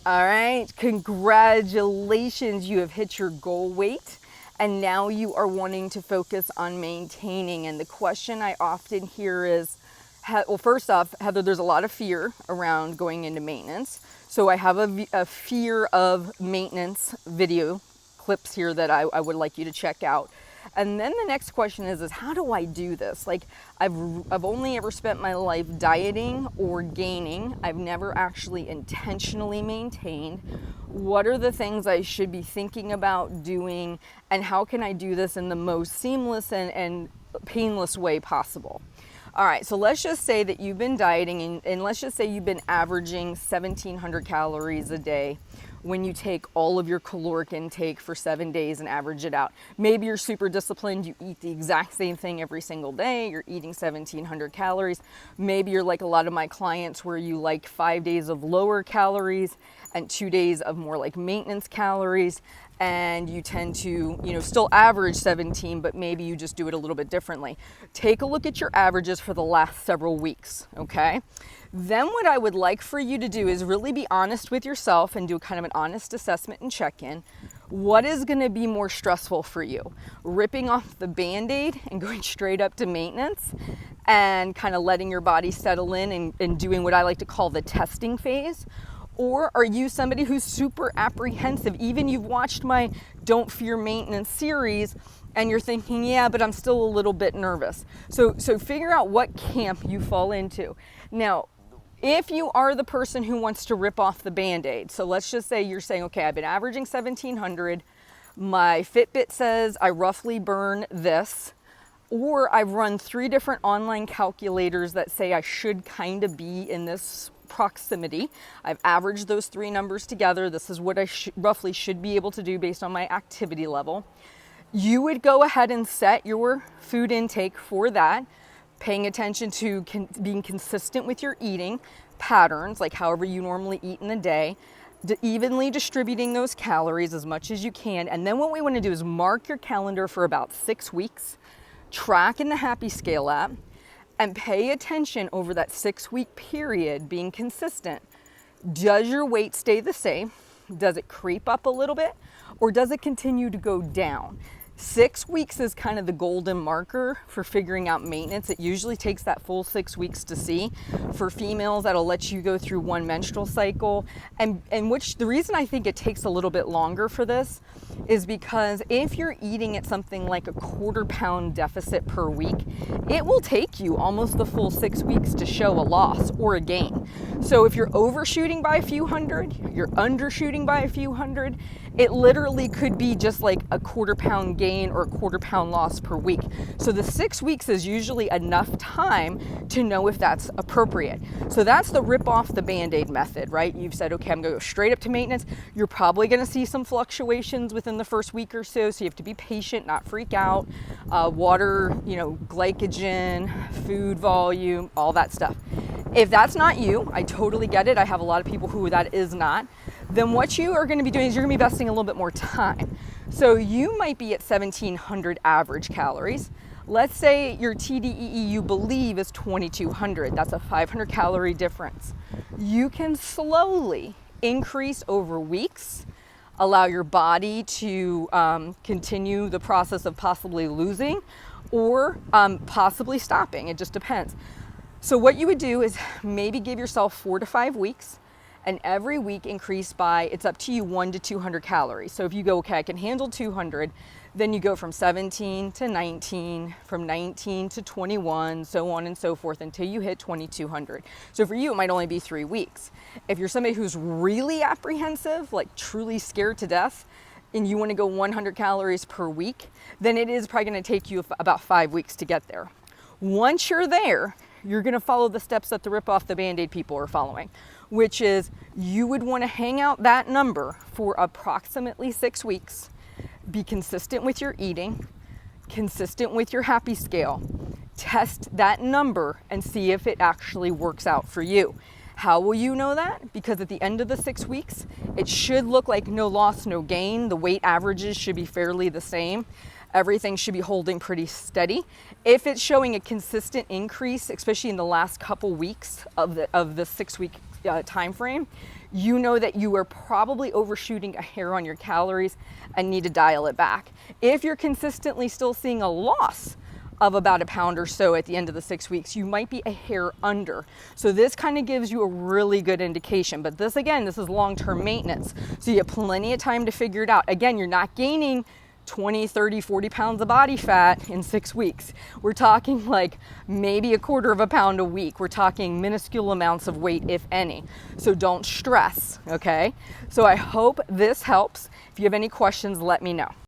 All right, congratulations, you have hit your goal weight and now you are wanting to focus on maintaining. And the question I often hear is, well, first off, Heather, there's a lot of fear around going into maintenance. So I have a fear of maintenance video clips here that I would like you to check out. And then the next question is how do I do this? Like I've only ever spent my life dieting or gaining. I've never actually intentionally maintained. What are the things I should be thinking about doing, and how can I do this in the most seamless and painless way possible? All right, so let's just say that you've been dieting and let's just say you've been averaging 1,700 calories a day when you take all of your caloric intake for 7 days and average it out. Maybe you're super disciplined, you eat the exact same thing every single day, you're eating 1,700 calories. Maybe you're like a lot of my clients where you like 5 days of lower calories and 2 days of more like maintenance calories, and you tend to, still average 17, but maybe you just do it a little bit differently. Take a look at your averages for the last several weeks, okay? Then what I would like for you to do is really be honest with yourself and do kind of an honest assessment and check-in. What is gonna be more stressful for you? Ripping off the Band-Aid and going straight up to maintenance and kind of letting your body settle in and doing what I like to call the testing phase? Or are you somebody who's super apprehensive? Even you've watched my Don't Fear Maintenance series and you're thinking, yeah, but I'm still a little bit nervous. So figure out what camp you fall into. Now, if you are the person who wants to rip off the Band-Aid, so let's just say you're saying, okay, I've been averaging 1,700, my Fitbit says I roughly burn this, or I've run 3 different online calculators that say I should kind of be in this proximity. I've averaged those 3 numbers together. This is what I roughly should be able to do based on my activity level. You would go ahead and set your food intake for that, paying attention to being consistent with your eating patterns, like however you normally eat in the day, evenly distributing those calories as much as you can. And then what we want to do is mark your calendar for about 6 weeks, track in the Happy Scale app, and pay attention over that 6-week period, being consistent. Does your weight stay the same? Does it creep up a little bit? Or does it continue to go down? 6 weeks is kind of the golden marker for figuring out maintenance. It usually takes that full 6 weeks to see. For females, that'll let you go through 1 menstrual cycle. And which the reason I think it takes a little bit longer for this is because if you're eating at something like a 1/4 pound deficit per week, it will take you almost the full 6 weeks to show a loss or a gain. So if you're overshooting by a few hundred, you're undershooting by a few hundred, it literally could be just like a 1/4 pound gain or a 1/4 pound loss per week. So the 6 weeks is usually enough time to know if that's appropriate. So that's the rip off the Band-Aid method, right? You've said, okay, I'm gonna go straight up to maintenance. You're probably gonna see some fluctuations within the first week or so you have to be patient, not freak out. Water, glycogen, food volume, all that stuff. If that's not you, I totally get it. I have a lot of people who that is not. Then what you are going to be doing is you're going to be investing a little bit more time. So you might be at 1,700 average calories. Let's say your TDEE you believe is 2,200. That's a 500 calorie difference. You can slowly increase over weeks, allow your body to continue the process of possibly losing or possibly stopping. It just depends. So what you would do is maybe give yourself 4 to 5 weeks, and every week increase by, it's up to you, 1 to 200 calories. So if you go, okay, I can handle 200, then you go from 17 to 19, from 19 to 21, so on and so forth until you hit 2,200. So for you, it might only be 3 weeks. If you're somebody who's really apprehensive, like truly scared to death, and you want to go 100 calories per week, then it is probably going to take you about 5 weeks to get there. Once you're there, you're going to follow the steps that the rip off the Band-Aid people are following, which is you would want to hang out that number for approximately 6 weeks, be consistent with your eating, consistent with your Happy Scale, test that number and see if it actually works out for you. How will you know that? Because at the end of the 6 weeks, it should look like no loss, no gain. The weight averages should be fairly the same. Everything should be holding pretty steady. If it's showing a consistent increase, especially in the last couple weeks of the 6 week time frame, you know that you are probably overshooting a hair on your calories and need to dial it back. If you're consistently still seeing a loss of about a pound or so at the end of the 6 weeks, you might be a hair under. So this kind of gives you a really good indication. But this, again, this is long-term maintenance. So you have plenty of time to figure it out. Again, you're not gaining 20, 30, 40 pounds of body fat in 6 weeks. We're talking like maybe a quarter of a pound a week. We're talking minuscule amounts of weight, if any. So don't stress, okay? So I hope this helps. If you have any questions, let me know.